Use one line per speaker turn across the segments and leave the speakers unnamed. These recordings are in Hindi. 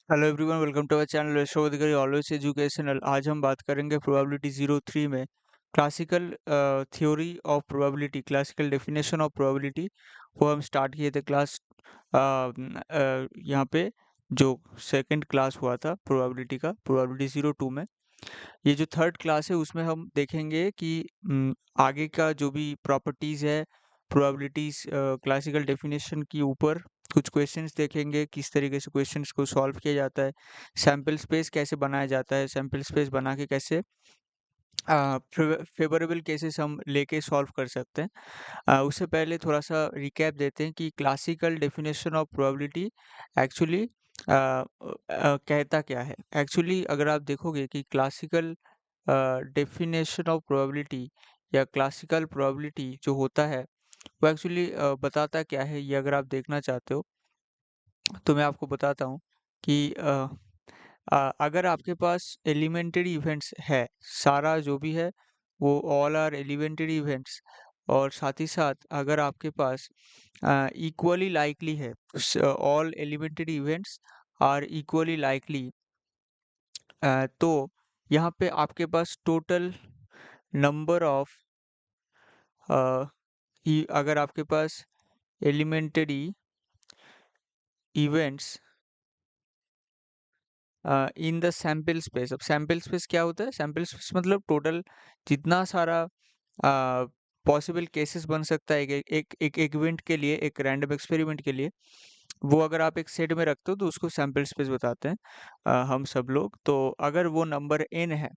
Hello everyone, welcome to our channel यशोधगरी ऑलवेज एजुकेशनल। आज हम बात करेंगे प्रोबेबिलिटी 03 में classical theory of probability, classical definition of probability. वो हम स्टार्ट किए थे क्लास यहाँ पे जो सेकंड क्लास हुआ था प्रोबेबिलिटी का, प्रोबेबिलिटी 02 में। ये जो थर्ड क्लास है उसमें हम देखेंगे कि आगे का जो भी प्रॉपर्टीज़ है प्रोबेबिलिटीज़ क्लासिकल डेफिनेशन की ऊपर कुछ क्वेश्चंस देखेंगे, किस तरीके से क्वेश्चंस को सॉल्व किया जाता है, सैम्पल स्पेस कैसे बनाया जाता है, सैम्पल स्पेस बना के कैसे फेवरेबल केसेस हम लेके सॉल्व कर सकते हैं। उससे पहले थोड़ा सा रिकैप देते हैं कि classical definition of probability actually कहता क्या है। एक्चुअली अगर आप देखोगे कि क्लासिकल डेफिनेशन ऑफ प्रोबेबिलिटी या क्लासिकल प्रोबेबिलिटी जो होता है वो एक्चुअली बताता क्या है, ये अगर आप देखना चाहते हो तो मैं आपको बताता हूँ कि अगर आपके पास एलिमेंटरी इवेंट्स है, सारा जो भी है वो ऑल आर एलिमेंटरी इवेंट्स, और साथ ही साथ अगर आपके पास इक्वली लाइकली है, all elementary events are equally likely, तो यहाँ पे आपके पास टोटल नंबर ऑफ अगर आपके पास elementary events in the sample space. अब सैम्पल स्पेस क्या होता है? सैम्पल स्पेस मतलब टोटल जितना सारा पॉसिबल केसेस बन सकता है एक इवेंट के लिए, एक रैंडम एक्सपेरिमेंट के लिए, वो अगर आप एक सेट में रखते हो तो उसको सैम्पल स्पेस बताते हैं हम सब लोग। तो अगर वो नंबर n है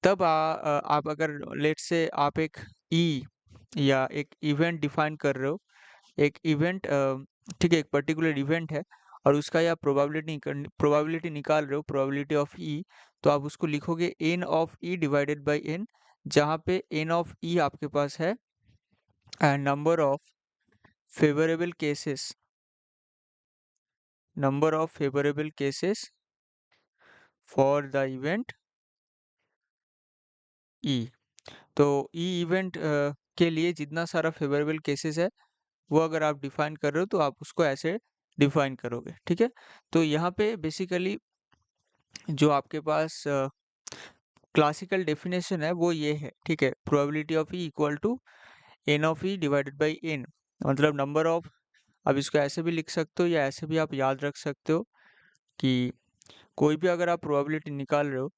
तब आप अगर लेट्स से आप एक ई या एक इवेंट डिफाइन कर रहे हो, एक इवेंट ठीक है, एक पर्टिकुलर इवेंट है और उसका या प्रोबेबिलिटी निकाल रहे हो, प्रोबेबिलिटी ऑफ ई, तो आप उसको लिखोगे n of E divided by n, जहाँ पे n ऑफ ई आपके पास है number of favourable cases, number of favourable cases for the event E. तो ई इवेंट के लिए जितना सारा फेवरेबल केसेस है वो अगर आप डिफाइन कर रहे हो तो आप उसको ऐसे डिफाइन करोगे, ठीक है। तो यहाँ पे बेसिकली जो आपके पास क्लासिकल डेफिनेशन है वो ये है, ठीक है। Probability of E equal to N of E divided by N, मतलब नंबर ऑफ, अब इसको ऐसे भी लिख सकते हो या ऐसे भी आप याद रख सकते हो कि कोई भी अगर आप प्रोबेबिलिटी निकाल रहे हो,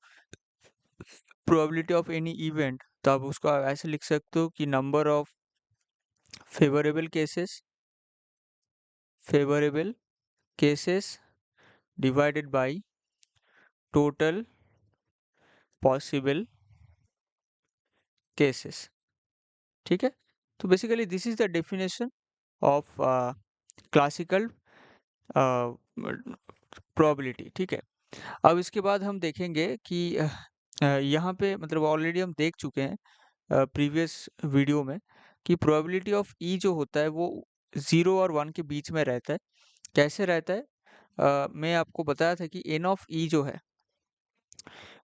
प्रोबेबिलिटी ऑफ एनी इवेंट, तो आप उसको ऐसे लिख सकते हो कि number of favourable cases, favourable cases divided by total possible cases, ठीक है। तो basically this is the definition of classical probability, ठीक है। अब इसके बाद हम देखेंगे कि यहाँ पे मतलब ऑलरेडी हम देख चुके हैं प्रीवियस वीडियो में कि प्रोबेबिलिटी ऑफ ई जो होता है वो 0 और 1 के बीच में रहता है। कैसे रहता है? मैं आपको बताया था कि एन ऑफ ई जो है,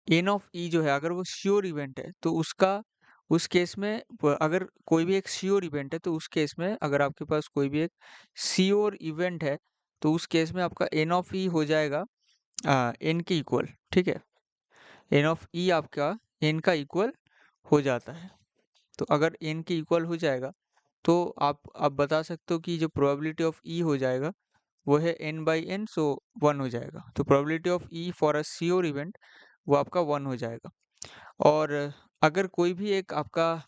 एन ऑफ ई जो है अगर वो श्योर इवेंट है तो उसका, उस केस में अगर कोई भी एक श्योर इवेंट है तो उस केस में अगर आपके पास कोई भी एक श्योर इवेंट है तो उस केस में आपका एन ऑफ ई हो जाएगा एन के इक्वल, ठीक है। एन ऑफ ई आपका एन का इक्वल हो जाता है। तो अगर एन के इक्वल हो जाएगा तो आप बता सकते हो कि जो प्रोबेबिलिटी ऑफ ई हो जाएगा वो है n बाई एन, सो 1 हो जाएगा। तो probability of E for a sure event वो आपका 1 हो जाएगा। और अगर कोई भी एक आपका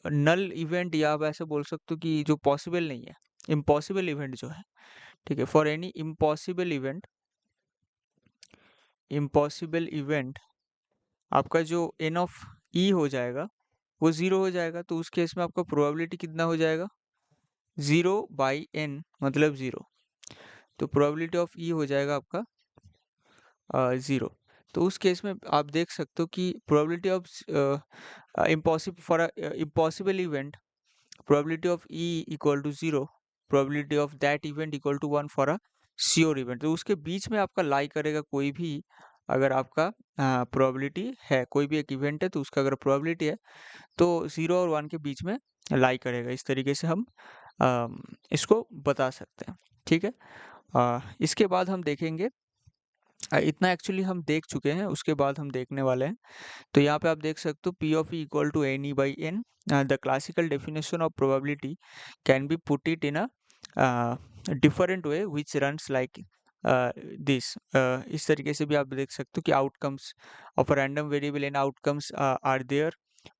नल इवेंट, या आप ऐसे बोल सकते हो कि जो पॉसिबल नहीं है, इम्पॉसिबल इवेंट जो है, ठीक है, for any impossible event, impossible event आपका जो एन ऑफ ई हो जाएगा वो 0 हो जाएगा। तो उस केस में आपका प्रोबेबिलिटी कितना हो जाएगा? 0 बाई एन मतलब 0। तो प्रोबेबिलिटी ऑफ ई हो जाएगा आपका 0। तो उस केस में आप देख सकते हो कि probability of impossible for impossible event, probability of E equal to 0, probability of that event equal to 1 for a sure event. तो उसके बीच में आपका लाई करेगा कोई भी, अगर आपका प्रोबेबिलिटी है, कोई भी एक इवेंट है तो उसका अगर प्रोबेबिलिटी है तो 0 और 1 के बीच में लाई करेगा। इस तरीके से हम इसको बता सकते हैं, ठीक है। इसके बाद हम देखेंगे इतना एक्चुअली हम देख चुके हैं, उसके बाद हम देखने वाले हैं। तो यहाँ पे आप देख सकते हो P of E equal to NE by N. The classical definition of probability can be put it in a uh, different way which runs like this. इस तरीके से भी आप देख सकते हो कि outcomes of a random variable and outcomes are there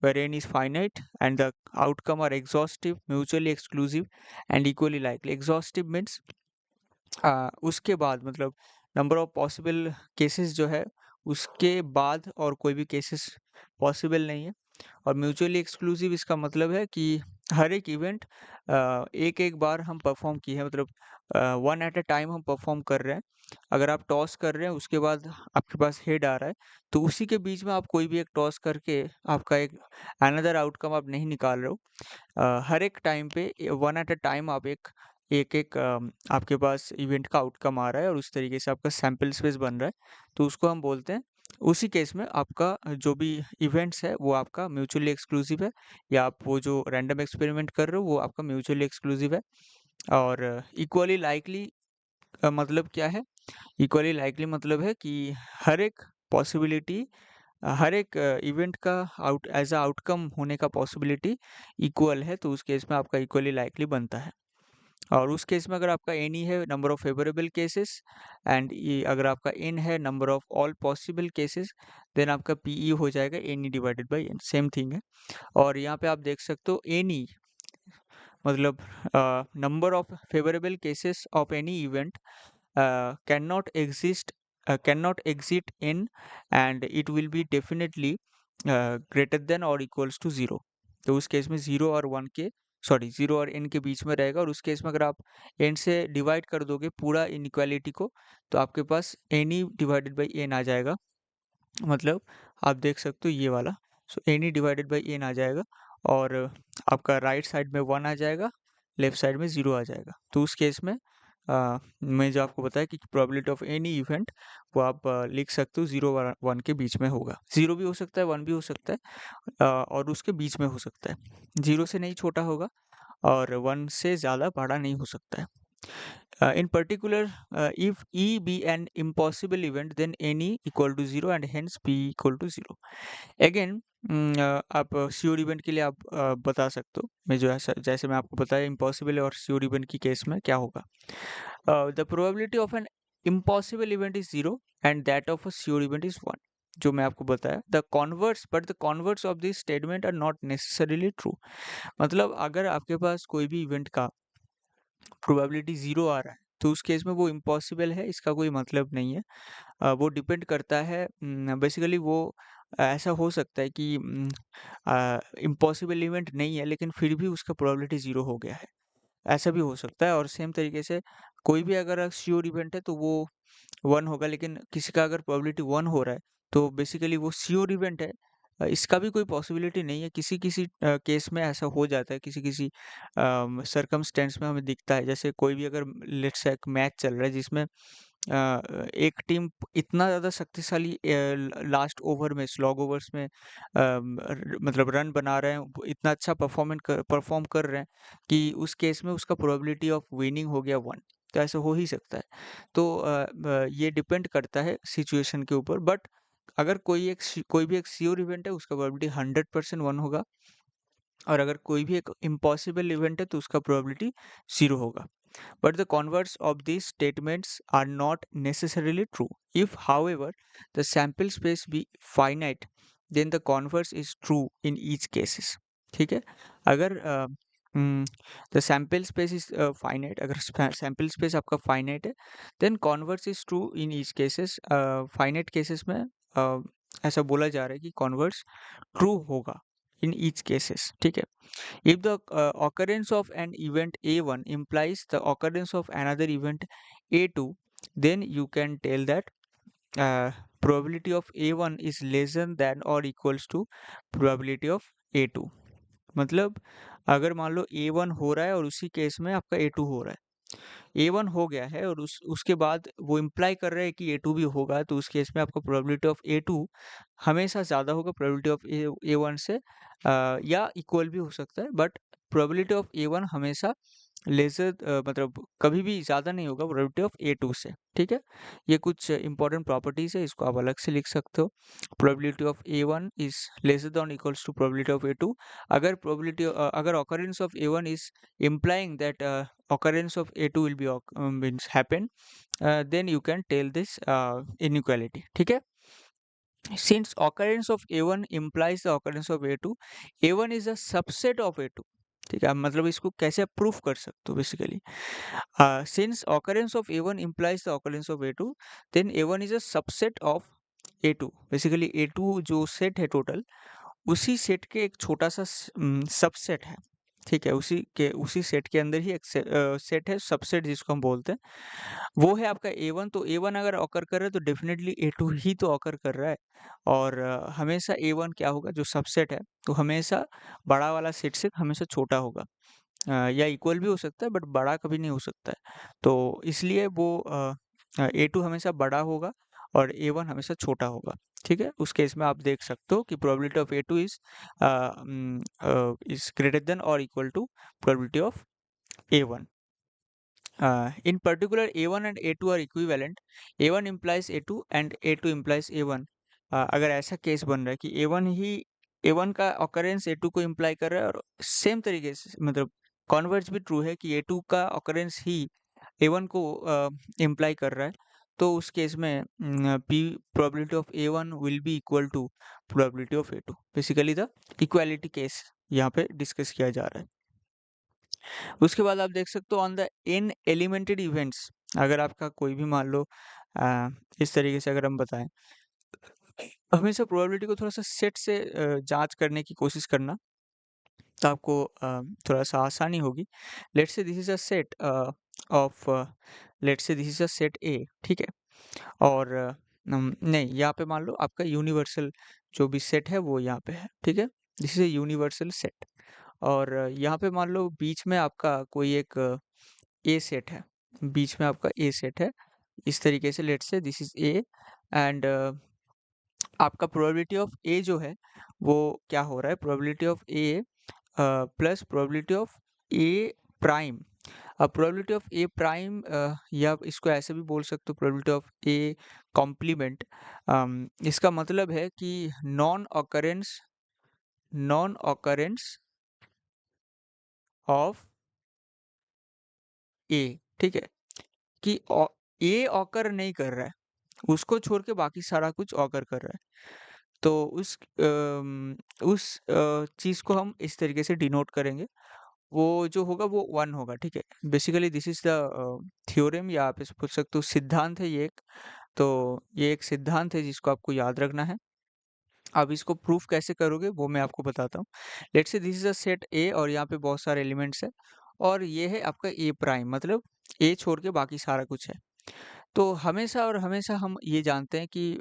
where N is finite and the outcome are exhaustive, mutually exclusive and equally likely. Exhaustive means उसके बाद मतलब नंबर ऑफ पॉसिबल केसेस जो है उसके बाद और कोई भी केसेस पॉसिबल नहीं है। और म्यूचुअली एक्सक्लूसिव इसका मतलब है कि हर एक इवेंट एक एक बार हम परफॉर्म किए हैं, मतलब वन एट अ टाइम हम परफॉर्म कर रहे हैं। अगर आप टॉस कर रहे हैं उसके बाद आपके पास हेड आ रहा है तो उसी के बीच में आप कोई भी एक टॉस करके आपका एक अनदर आउटकम आप नहीं निकाल रहे हो। हर एक टाइम पे वन एट अ टाइम आप एक आपके पास इवेंट का आउटकम आ रहा है और उस तरीके से आपका सैंपल स्पेस बन रहा है, तो उसको हम बोलते हैं। उसी केस में आपका जो भी इवेंट्स है वो आपका म्यूचुअली एक्सक्लूसिव है, या आप वो जो रैंडम एक्सपेरिमेंट कर रहे हो वो आपका म्यूचुअली एक्सक्लूसिव है। और इक्वली लाइकली मतलब क्या है? इक्वली लाइकली मतलब है कि हर एक पॉसिबिलिटी हर एक इवेंट का एज अ आउटकम होने का पॉसिबिलिटी इक्वल है, तो उस केस में आपका इक्वली लाइकली बनता है। और उस केस में अगर आपका एन ई है number of favourable cases and अगर आपका एन है number of all possible cases, then आपका पी ई हो जाएगा N E divided by N, same thing है। और यहाँ पे आप देख सकते हो एन ई मतलब number of favourable cases of any event cannot exit in and it will be definitely greater than or equals to 0। तो उस केस में 0 और 1 के सॉरी 0 और n के बीच में रहेगा। और उस केस में अगर आप n से डिवाइड कर दोगे पूरा इनइक्वालिटी को तो आपके पास n e divided by n आ जाएगा। मतलब आप देख सकते हो ये वाला, so n E divided by n आ जाएगा और आपका राइट साइड में 1 आ जाएगा, लेफ्ट साइड में 0 आ जाएगा। तो उस केस में मैं जो आपको बताया कि प्रोबेबिलिटी ऑफ एनी इवेंट वो आप लिख सकते हो 0 और 1 के बीच में होगा। 0 भी हो सकता है, 1 भी हो सकता है, और उसके बीच में हो सकता है। 0 से नहीं छोटा होगा और 1 से ज़्यादा बड़ा नहीं हो सकता है। In particular, if E be an impossible event, then N equal to 0 and hence P equal to 0. Again, आप श्योर इवेंट के लिए आप बता सकते हो। मैं जो ऐसा जैसे मैं आपको बताया इम्पॉसिबल और श्योर इवेंट की केस में क्या होगा। The probability of an impossible event is 0 and that of a sure event is 1, जो मैं आपको बताया। The converse of this statement are not necessarily true. मतलब अगर आपके पास कोई भी इवेंट का प्रोबेबिलिटी 0 आ रहा है तो उस केस में वो इम्पॉसिबल है, इसका कोई मतलब नहीं है। वो डिपेंड करता है, बेसिकली वो ऐसा हो सकता है कि इम्पॉसिबल इवेंट नहीं है लेकिन फिर भी उसका प्रोबेबिलिटी 0 हो गया है, ऐसा भी हो सकता है। और सेम तरीके से कोई भी अगर श्योर इवेंट है तो वो 1 होगा, लेकिन किसी का अगर प्रोबेबिलिटी 1 हो रहा है तो बेसिकली वो श्योर इवेंट है। इसका भी कोई पॉसिबिलिटी नहीं है। किसी किसी केस में ऐसा हो जाता है, किसी किसी सर्कमस्टेंस में हमें दिखता है। जैसे कोई भी अगर लेट्स से एक मैच चल रहा है जिसमें एक टीम इतना ज़्यादा शक्तिशाली लास्ट ओवर में स्लॉग ओवर्स में मतलब रन बना रहे हैं, इतना अच्छा परफॉर्म कर रहे हैं कि उस केस में उसका प्रोबेबिलिटी ऑफ विनिंग हो गया 1। तो ऐसा हो ही सकता है। तो ये डिपेंड करता है सिचुएशन के ऊपर। बट अगर कोई भी एक श्योर इवेंट है उसका प्रोबेबिलिटी 100% 1 होगा, और अगर कोई भी एक इम्पॉसिबल इवेंट है तो उसका प्रोबेबिलिटी 0 होगा। But the converse of these statements are not necessarily true. If, however, the sample space be finite, then the converse is true in each cases. ठीक है? अगर the sample space is finite, अगर sample space आपका finite है, then converse is true in each cases. Finite cases में ऐसा बोला जा रहा है कि converse true होगा in each cases. ठीक है? If the occurrence of an event A1 implies the occurrence of another event A2, then you can tell that probability of A1 is lesser than or equals to probability of A2। मतलब अगर मान लो A1 हो रहा है और उसी केस में आपका A2 हो रहा है, A1 हो गया है और उसके बाद वो इम्प्लाई कर रहा है कि A2 भी होगा, तो उस केस में आपका प्रोबेबिलिटी ऑफ A2 हमेशा ज़्यादा होगा प्रोबेबिलिटी ऑफ A1 से, या इक्वल भी हो सकता है, बट प्रोबेबिलिटी ऑफ A1 हमेशा मतलब कभी भी ज़्यादा नहीं होगा प्रोबेबिलिटी ऑफ A2 से, ठीक है? ये कुछ इंपॉर्टेंट प्रॉपर्टीज़ है, इसको आप अलग से लिख सकते हो। Probability of A1 is lesser than equals to probability of A2। अगर occurrence of A1 is implying that occurrence of A2 will be means happen, then you can tell this inequality, ठीक है? Since occurrence of A1 implies the occurrence of A2, A1 is a subset of A2, ठीक है? मतलब इसको कैसे आप प्रूफ कर सकते हो basically? Since occurrence of A1 implies the occurrence of A2, then A1 is a subset of A2। Basically A2 जो सेट है टोटल, उसी सेट के एक छोटा सा सबसेट है, ठीक है? उसी सेट के अंदर ही एक सेट है, सबसेट जिसको हम बोलते हैं, वो है आपका A1। तो A1 अगर ऑकर कर रहा है तो डेफिनेटली A2 ही तो ऑकर कर रहा है। और हमेशा A1 क्या होगा, जो सबसेट है, तो हमेशा बड़ा वाला सेट से हमेशा छोटा होगा। या इक्वल भी हो सकता है, बट बड़ा कभी नहीं हो सकता है। तो इसलिए वो A2 हमेशा बड़ा होगा और A1 हमेशा छोटा होगा, ठीक है? उस केस में आप देख सकते हो कि probability of A2 is greater than और equal to probability of A1। In particular, A1 and A2 are equivalent. A1 implies A2 and A2 implies A1। अगर ऐसा केस बन रहा है कि A1 का ऑकरेंस A2 को इम्प्लाई कर रहा है, और सेम तरीके से मतलब कॉन्वर्स भी ट्रू है कि A2 का ऑकरेंस ही A1 को इम्प्लाई कर रहा है, तो उस केस में P probability of A1 will be equal to probability of A2। Basically the equality case यहाँ पे डिस्कस किया जा रहा है। उसके बाद आप देख सकते हो ऑन द इन एलिमेंटेड इवेंट्स, अगर आपका कोई भी मान लो इस तरीके से अगर हम बताएं, हमेशा प्रोबेबिलिटी को थोड़ा सा सेट से जांच करने की कोशिश करना, तो आपको थोड़ा सा आसानी होगी। Let's say this is a set of let's say this is a set ए, ठीक है? और नहीं, यहाँ पे मान लो आपका यूनिवर्सल जो भी सेट है वो यहाँ पे है, ठीक है? This is a universal set. और यहाँ पे मान लो बीच में आपका कोई एक ए सेट है, बीच में आपका ए सेट है, इस तरीके से let's say this is a. And आपका प्रोबेबिलिटी ऑफ ए जो है वो क्या हो रहा है, probability of A plus probability of A prime. अब प्रोबेबिलिटी ऑफ ए प्राइम, या इसको ऐसे भी बोल सकते हो प्रोबेबिलिटी ऑफ ए कॉम्प्लीमेंट। इसका मतलब है कि नॉन ऑकरेंस ऑफ ए, ठीक है? कि ए ऑकर नहीं कर रहा है, उसको छोड़ के बाकी सारा कुछ ऑकर कर रहा है। तो उस चीज़ को हम इस तरीके से डिनोट करेंगे, वो जो होगा वो 1 होगा, ठीक है? Basically this is the theorem, या आप इसे पूछ सकते हो सिद्धांत है ये एक। तो ये एक सिद्धांत है जिसको आपको याद रखना है। अब इसको प्रूफ कैसे करोगे वो मैं आपको बताता हूँ। Let's say this is a set ए और यहाँ पे बहुत सारे एलिमेंट्स हैं, और ये है आपका ए प्राइम, मतलब ए छोड़ के बाकी सारा कुछ है। तो हमेशा और हमेशा हम ये जानते हैं कि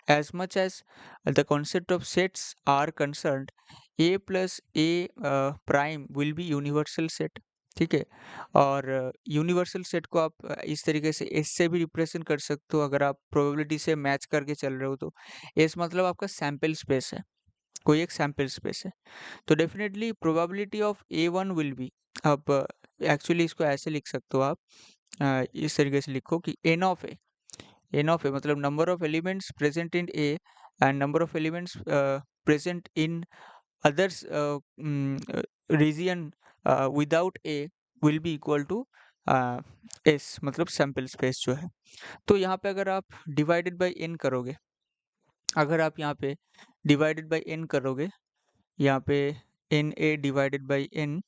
as much as the concept of sets are concerned, A plus A prime will be universal set, ठीक है? और यूनिवर्सल सेट को आप इस तरीके से एस से भी रिप्रेजेंट कर सकते हो, अगर आप प्रोबेबिलिटी से मैच करके चल रहे हो तो। एस मतलब आपका सैंपल स्पेस है, कोई एक सैंपल स्पेस है। तो definitely probability of A1 will B, अब एक्चुअली इसको ऐसे लिख सकते हो आप, इस तरीके से लिखो कि एन ऑफ ए मतलब number of elements present in A and number of elements present in others region without A will be equal to S, मतलब सैंपल स्पेस जो है। तो यहाँ पे अगर आप डिवाइडेड बाय एन करोगे, अगर आप यहाँ पे डिवाइडेड बाय एन करोगे, यहाँ पे N A divided by N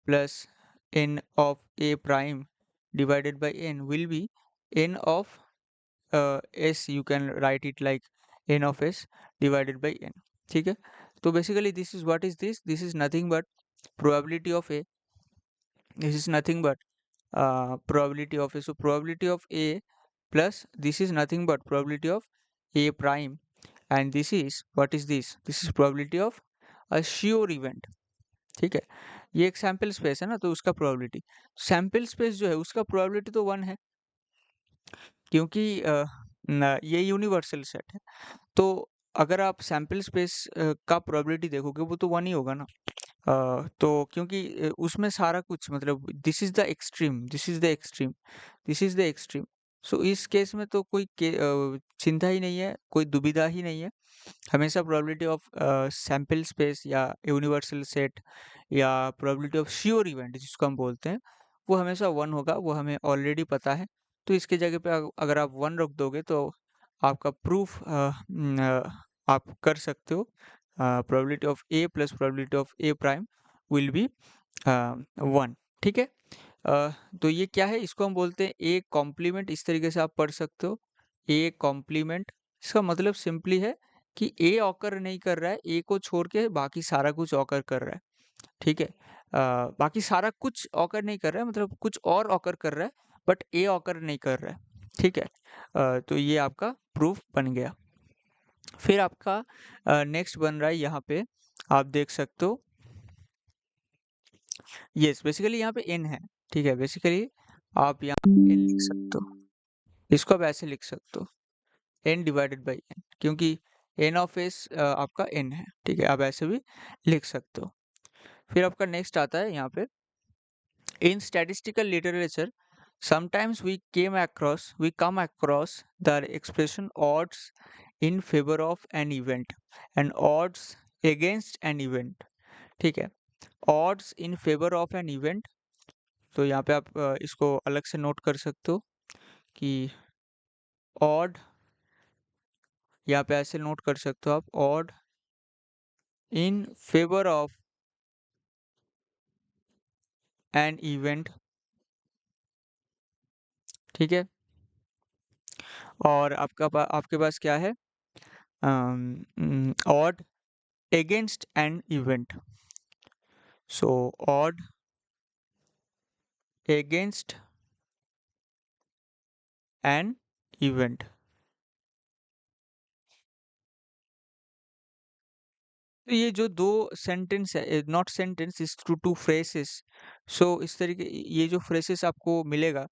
plus N of A prime divided by N will be N of S, you can write it like N of S divided by N, ठीक है? तो basically this is what is this is nothing but probability of A, this is nothing but probability of a, so probability of a plus this is nothing but probability of a prime, and this is what is this is probability of a sure event, ठीक है? ये एक सैंपल स्पेस है ना, तो उसका प्रोबेबिलिटी, सैंपल स्पेस जो है उसका प्रोबेबिलिटी तो 1 है, क्योंकि ये यूनिवर्सल सेट है। तो अगर आप सैंपल स्पेस का प्रोबेबिलिटी देखोगे वो तो 1 ही होगा ना। तो क्योंकि उसमें सारा कुछ मतलब this is the extreme, this is the extreme, this is the extreme. So इस केस में तो कोई चिंता ही नहीं है, कोई दुविधा ही नहीं है। हमेशा प्रोबेबिलिटी ऑफ सैंपल स्पेस या यूनिवर्सल सेट या प्रोबेबिलिटी ऑफ श्योर इवेंट जिसको हम बोलते हैं, वो हमेशा 1 होगा, वो हमें ऑलरेडी पता है। तो इसकी जगह पे अगर आप 1 रख दोगे तो आपका प्रूफ आप कर सकते हो। Probability of A plus probability of A prime will B 1, ठीक है? अ, तो ये क्या है? इसको हम बोलते हैं ए कॉम्प्लीमेंट। इस तरीके से आप पढ़ सकते हो, ए कॉम्प्लीमेंट। इसका मतलब सिंपली है कि ए ऑकर नहीं कर रहा है, ए को छोड़ के बाकी सारा कुछ ऑकर कर रहा है, ठीक है? बाकी सारा कुछ ऑकर नहीं कर रहा है, मतलब कुछ और ऑकर कर रहा है, बट ए ऑकर नहीं कर रहा है, ठीक है? तो ये आपका प्रूफ बन गया। फिर आपका नेक्स्ट बन रहा है यहाँ पे, आप देख सकते हो। यस, बेसिकली यहाँ पे एन है, ठीक है? बेसिकली आप यहाँ पे एन लिख सकते हो, इसको आप ऐसे लिख सकते हो, एन डिवाइडेड बाई एन, क्योंकि एन ऑफ एस आपका एन है, ठीक है? आप ऐसे भी लिख सकते हो। फिर आपका नेक्स्ट आता है यहाँ पे, in statistical literature sometimes we come across the expression odds in favor of an event and odds against an event, ठीक है? odds in favor of an event, तो यहाँ पे आप इसको अलग से नोट कर सकते हो कि odd, यहाँ पे ऐसे नोट कर सकते हो आप, odd in favor of an event, ठीक है? और आपके पास क्या है? odd against an event, so odd against an event। तो ये जो दो सेंटेंस है, नॉट सेंटेंस, इस टू फ्रेसेस। सो इस तरीके ये जो फ्रेसेस आपको मिलेगा,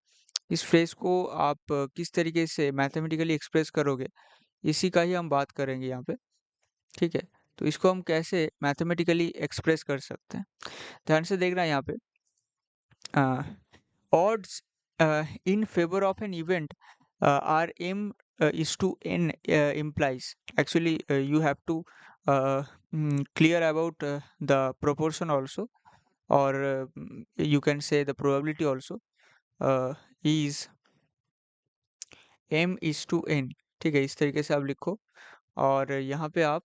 इस फ्रेज को आप किस तरीके से मैथमेटिकली एक्सप्रेस करोगे, इसी का ही हम बात करेंगे यहाँ पे, ठीक है? तो इसको हम कैसे मैथमेटिकली एक्सप्रेस कर सकते हैं, ध्यान से देखना यहाँ पे। odds in favor of an event are m is to n implies, actually you have to clear about the proportion also, or you can say the probability also, is m is to n, ठीक है? इस तरीके से आप लिखो, और यहाँ पे आप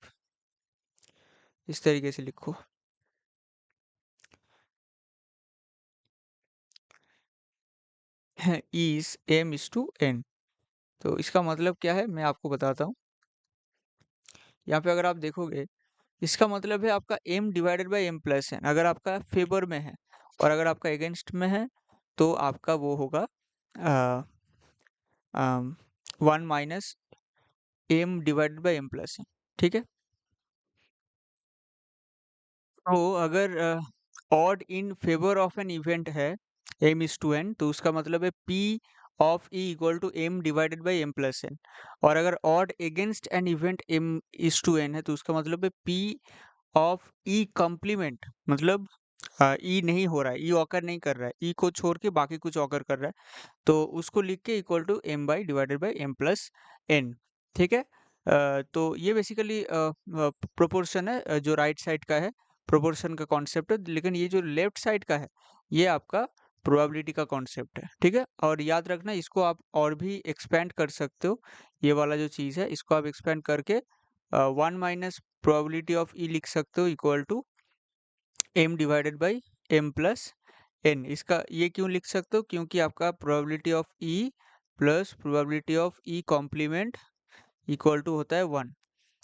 इस तरीके से लिखो, is m is to n। तो इसका मतलब क्या है, मैं आपको बताता हूँ। यहाँ पे अगर आप देखोगे, इसका मतलब है आपका m divided by m plus n, अगर आपका फेवर में है, और अगर आपका अगेंस्ट में है तो आपका वो होगा 1 minus m divided by m plus n, ठीक है? तो अगर odd in favour of an event है m इज टू n, तो उसका मतलब है p of e equal to m divided by m plus n। और अगर odd against an event m is to n है, तो उसका मतलब है p ऑफ ई कॉम्प्लीमेंट, मतलब ई नहीं हो रहा है, ई ऑकर नहीं कर रहा है, ई को छोड़ के बाकी कुछ ऑकर कर रहा है, तो उसको लिख के equal to M by divided by M plus N, ठीक है? तो ये बेसिकली प्रोपोर्शन है, जो राइट साइड का है, प्रोपोर्शन का कॉन्सेप्ट है, लेकिन ये जो लेफ्ट साइड का है, ये आपका प्रोबेबिलिटी का कॉन्सेप्ट है, ठीक है? और याद रखना, इसको आप और भी एक्सपेंड कर सकते हो, ये वाला जो चीज़ है इसको आप एक्सपेंड करके 1 माइनस प्रोबेबिलिटी ऑफ ई लिख सकते हो equal to m divided by m plus n। इसका ये क्यों लिख सकते हो, क्योंकि आपका probability of e plus probability of e complement equal to होता है 1,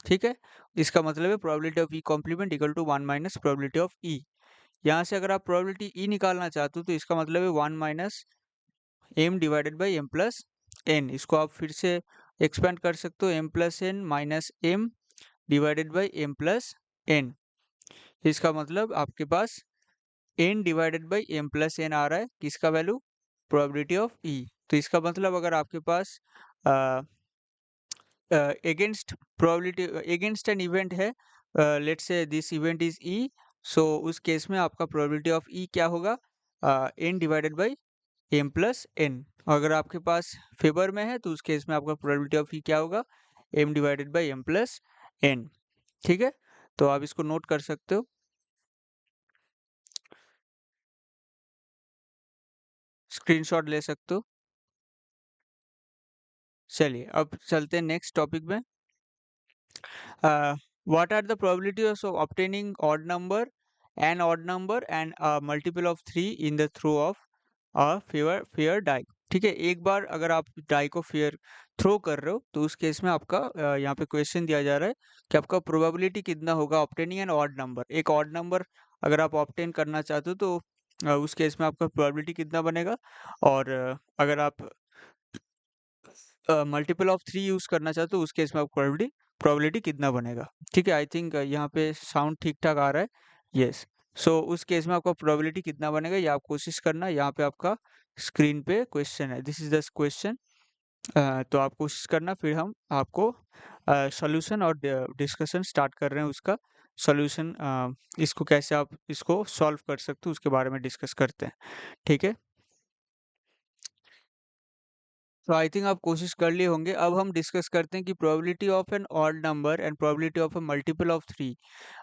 ठीक है? इसका मतलब है probability of e complement equal to 1 minus probability of e। यहाँ से अगर आप प्रोबेबिलिटी e निकालना चाहते हो, तो इसका मतलब है 1 minus m divided by m plus n। इसको आप फिर से एक्सपेंड कर सकते हो, m plus n minus m divided by m plus n। इसका मतलब आपके पास n divided by m plus n आ रहा है, किसका वैल्यू? Probability of e। तो इसका मतलब अगर आपके पास against probability, against an event है, let's say this event is e, so उस केस में आपका प्रोबेबिलिटी ऑफ ई क्या होगा, n divided by M plus n. अगर आपके पास फेवर में है तो उस केस में आपका प्रोबेबिलिटी ऑफ ई क्या होगा, M divided by M plus N. ठीक है, तो आप इसको नोट कर सकते हो, स्क्रीनशॉट ले सकते हो। चलिए अब चलते हैं नेक्स्ट टॉपिक में। What are the probabilities of obtaining odd number, an odd number and a multiple of 3 in the throw of a fair die? ठीक है, एक बार अगर आप डाई को फेयर थ्रो कर रहे हो तो उस केस में आपका यहाँ पे क्वेश्चन दिया जा रहा है कि आपका प्रोबेबिलिटी कितना होगा ऑब्टेनिंग एन ऑड नंबर। एक ऑड नंबर अगर आप ऑब्टेन करना चाहते हो तो उस केस में आपका प्रोबेबिलिटी कितना बनेगा, और अगर आप मल्टीपल ऑफ 3 यूज़ करना चाहते हो उस केस में आपको प्रोबेबिलिटी कितना बनेगा। ठीक है, आई थिंक यहाँ पे साउंड ठीक-ठाक आ रहा है। यस, सो उस केस में आपका प्रोबेबिलिटी कितना बनेगा ये आप कोशिश करना। यहाँ पे आपका स्क्रीन पे क्वेश्चन है, दिस इज़ द क्वेश्चन। तो आप कोशिश करना, फिर हम आपको सॉल्यूशन और डिस्कशन स्टार्ट कर रहे हैं उसका सॉल्यूशन। इसको कैसे आप इसको सॉल्व कर सकते हो उसके बारे में डिस्कस करते हैं। ठीक है? तो आई थिंक आप कोशिश कर लिए होंगे। अब हम डिस्कस करते हैं कि probability of an odd number and probability of a multiple of 3।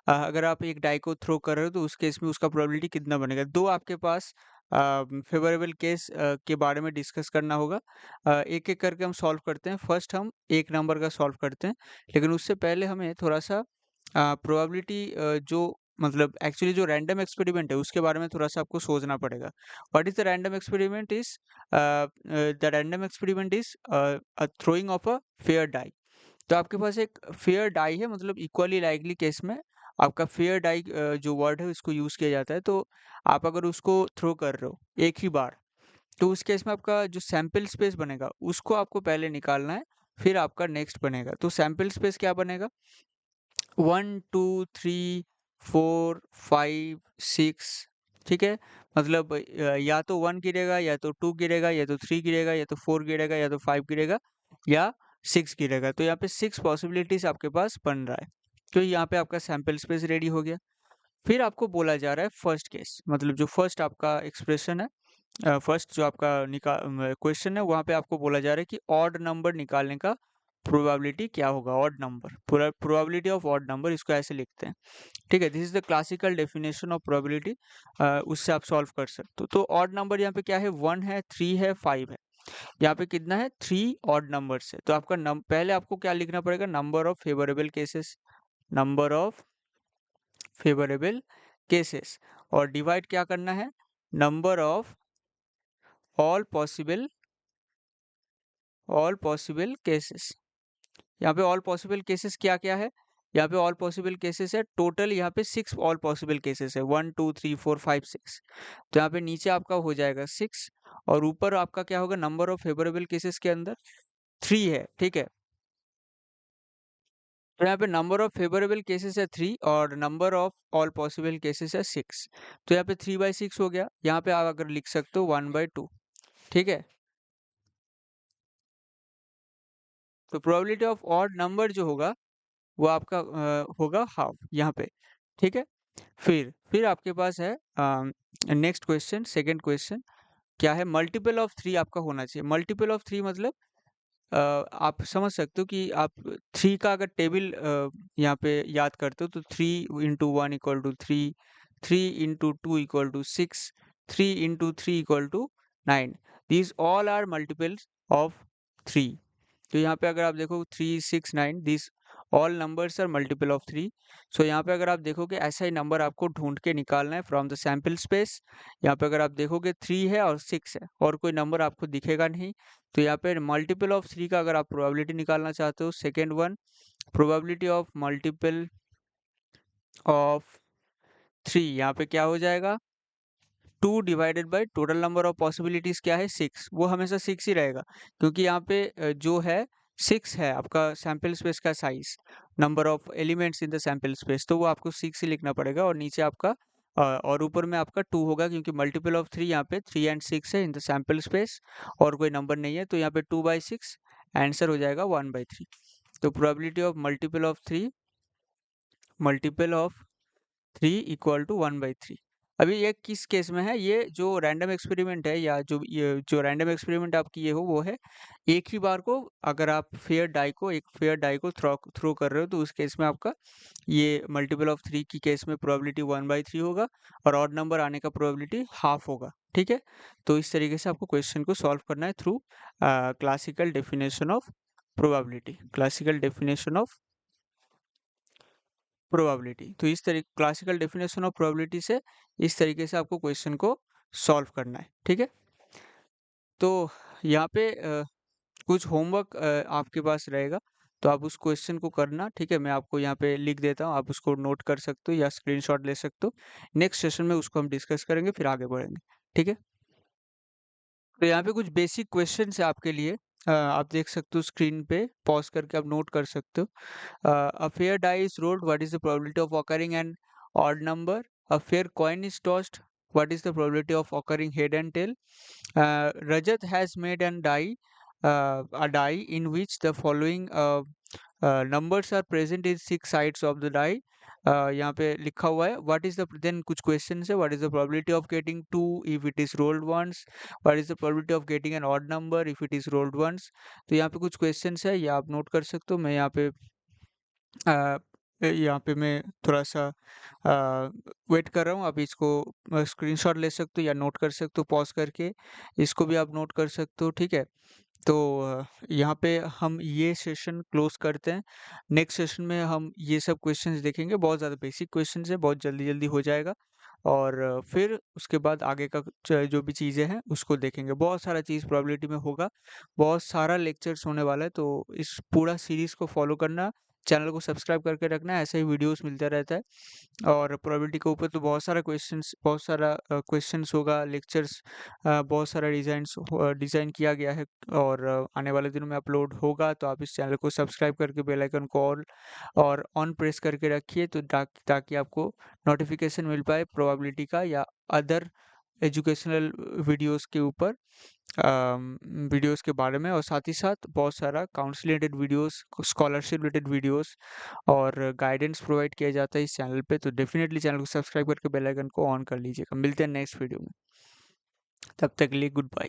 अगर आप एक डाई को थ्रो कर रहे हो तो उस केस में उसका प्रोबेबिलिटी कितना बनेगा। दो आपके पास फेवरेबल केस के बारे में डिस्कस करना होगा। एक-एक करके हम सॉल्व करते हैं। फर्स्ट हम एक नंबर का सॉल्व करते हैं, लेकिन उससे पहले हमें थोड़ा-सा प्रोबेबिलिटी जो मतलब एक्चुअली जो रैंडम एक्सपेरिमेंट है उसके बारे में थोड़ा-सा आपको सोचना पड़ेगा। What is the random experiment is the random experiment is a throwing of a fair die. तो आपके पास एक फेयर डाई है, मतलब इक्वली लाइकली केस में आपका फेयर डाई जो वर्ड है उसको यूज़ किया जाता है। तो आप अगर उसको थ्रो कर रहे हो एक ही बार, तो उस केस में आपका जो सैंपल स्पेस बनेगा उसको आपको पहले निकालना है, फिर आपका नेक्स्ट बनेगा। तो सैंपल स्पेस क्या बनेगा, 1 2 3 4 5 6। ठीक है, मतलब या तो 1 गिरेगा या तो 2 गिरेगा या तो 3 गिरेगा या तो 4 गिरेगा या तो 5 गिरेगा या 6 गिरेगा। तो यहाँ पे 6 पॉसिबिलिटीज आपके पास बन रहा है। तो यहाँ पे आपका सैंपल स्पेस रेडी हो गया। फिर आपको बोला जा रहा है फर्स्ट केस, मतलब जो फर्स्ट आपका एक्सप्रेशन है, फर्स्ट जो आपका क्वेश्चन है वहाँ पे आपको बोला जा रहा है कि ऑड नंबर निकालने का प्रोबेबिलिटी क्या होगा। Odd number, probability of odd number, इसको ऐसे लिखते हैं। ठीक है, this is the classical definition of probability. उससे आप सॉल्व कर सकते हो। तो ऑड नंबर यहाँ पे क्या है, 1 है, 3 है, 5 है। यहाँ पे कितना है, 3 ऑड नंबर्स है। तो आपका पहले आपको क्या लिखना पड़ेगा, number of favourable cases, number of favourable cases, और डिवाइड क्या करना है, number of all possible cases. यहाँ पे ऑल पॉसिबल केसेस क्या क्या है, यहाँ पे ऑल पॉसिबल केसेस है टोटल, यहाँ पे 6 ऑल पॉसिबल केसेस है, 1 2 3 4 5 6। तो यहाँ पे नीचे आपका हो जाएगा 6, और ऊपर आपका क्या होगा, नंबर ऑफ फेवरेबल केसेस के अंदर 3 है। ठीक है, तो यहाँ पे नंबर ऑफ फेवरेबल केसेस है 3 और number of all possible cases है 6। तो यहाँ पे 3/6 हो गया। यहाँ पे आप अगर लिख सकते हो 1/2। ठीक है, तो प्रोबेबिलिटी ऑफ ऑड नंबर जो होगा वो आपका होगा हाफ यहाँ पे। ठीक है, फिर आपके पास है नेक्स्ट क्वेश्चन, सेकंड क्वेश्चन क्या है, मल्टीपल ऑफ 3 आपका होना चाहिए। मल्टीपल ऑफ 3 मतलब आप समझ सकते हो कि आप 3 का अगर टेबल यहाँ पे याद करते हो तो 3 into 1 equal to 3, 3 into 2 equal to 6, 3 into 3 equal to 9। These all are multiples of 3। तो यहाँ पे अगर आप देखो 3 6 9, this all numbers are multiple of 3। So यहाँ पे अगर आप देखोगे ऐसा ही नंबर आपको ढूंढ के निकालना है फ्रॉम द सैंपल स्पेस। यहाँ पे अगर आप देखोगे 3 है और 6 है और कोई नंबर आपको दिखेगा नहीं। तो यहाँ पे मल्टीपल ऑफ 3 का अगर आप प्रोबेबिलिटी निकालना चाहते हो, second one, probability of multiple of 3 यहाँ पे क्या हो जाएगा, 2 divided by total number of possibilities क्या है, 6। वो हमेशा 6 ही रहेगा, क्योंकि यहाँ पे जो है 6 है आपका सैंपल स्पेस का size, number of elements in the sample space, तो वो आपको 6 ही लिखना पड़ेगा। और नीचे आपका और ऊपर में आपका 2 होगा, क्योंकि मल्टीपल ऑफ 3 यहाँ पे 3 एंड 6 है इन द सैंपल स्पेस और कोई नंबर नहीं है। तो यहाँ पे 2/6 आंसर हो जाएगा 1/3। तो probability of multiple of 3, multiple of 3 equal to 1/3। अभी ये किस केस में है? ये जो रैंडम एक्सपेरिमेंट है या जो ये जो रैंडम एक्सपेरिमेंट आप किए हो वो है एक ही बार को अगर आप एक फेयर डाई को थ्रो कर रहे हो तो उस केस में आपका ये मल्टीपल ऑफ 3 की केस में प्रोबेबिलिटी 1/3 होगा और ऑड नंबर आने का प्रोबेबिलिटी हाफ होगा। ठीक है? तो इस तरीके से आपको क्वेश्चन को सॉल्व करना है through classical definition of probability. Classical definition of probability. तो इस तरीके क्लासिकल डेफिनेशन ऑफ प्रोबेबिलिटी से इस तरीके से आपको क्वेश्चन को सॉल्व करना है। ठीक है? तो यहाँ पे कुछ होमवर्क आपके पास रहेगा तो आप उस क्वेश्चन को करना। ठीक है? मैं आपको यहाँ पे लिख देता हूँ, आप उसको नोट कर सकते हो या स्क्रीनशॉट ले सकते हो। नेक्स्ट सेशन में उसको हम डिस्कस करेंगे, फिर आगे बढ़ेंगे। ठीक है? तो यहाँ पे कुछ बेसिक क्वेश्चंस है आपके लिए। आप देख सकते हो स्क्रीन पे, पॉज करके आप नोट कर सकते हो। A fair die is rolled. What is the probability of occurring an odd number? A fair coin is tossed. What is the probability of occurring head and tail? Rajat has made a die in which the following numbers are present in 6 sides of the die. यहाँ पे लिखा हुआ है what is the then कुछ questions है what is the probability of getting 2 if it is rolled once, what is the probability of getting an odd number if it is rolled once। तो यहाँ पे कुछ questions है, ये आप नोट कर सकते हो। मैं यहाँ पे मैं थोड़ा-सा वेट कर रहा हूँ, आप इसको स्क्रीनशॉट ले सकते हो या नोट कर सकते हो पॉज़ करके, इसको भी आप नोट कर सकते हो, ठीक है? तो यहाँ पे हम ये सेशन क्लोज़ करते हैं। नेक्स्ट सेशन में हम ये सब क्वेश्चंस देखेंगे, बहुत ज़्यादा बेसिक क्वेश्चंस हैं, बहुत जल्दी-जल्दी हो जाएगा और फिर उसके बाद आगे का जो भी चीज़ें हैं, उसको देखेंगे। बहुत सारा चीज़ प्रोबेबिलिटी में होगा, बहुत सारा लेक्चर्स होने वाला है, तो इस पूरा सीरीज़ को फ़ॉलो करना, चैनल को सब्सक्राइब करके रखना, ऐसे ही वीडियोज़ मिलता रहता है। और प्रोबेबिलिटी के ऊपर तो बहुत सारा क्वेश्चंस होगा, लेक्चर्स बहुत सारा डिज़ाइन किया गया है और आने वाले दिनों में अपलोड होगा, तो आप इस चैनल को सब्सक्राइब करके बेल आइकन को ऑल और ऑन प्रेस करके रखिए तो ताकि आपको नोटिफिकेशन मिल पाए प्रोबेबिलिटी का या अदर एजुकेशनल वीडियोज़ के ऊपर वीडियोज़ के बारे में और साथ ही साथ बहुत सारा counselling related videos, scholarship related videos और गाइडेंस प्रोवाइड किया जाता है इस चैनल पे। तो डेफ़िनेटली चैनल को सब्सक्राइब करके बेल आइकन को ऑन कर लीजिएगा। मिलते हैं नेक्स्ट वीडियो में। तब तक के लिए गुड बाय।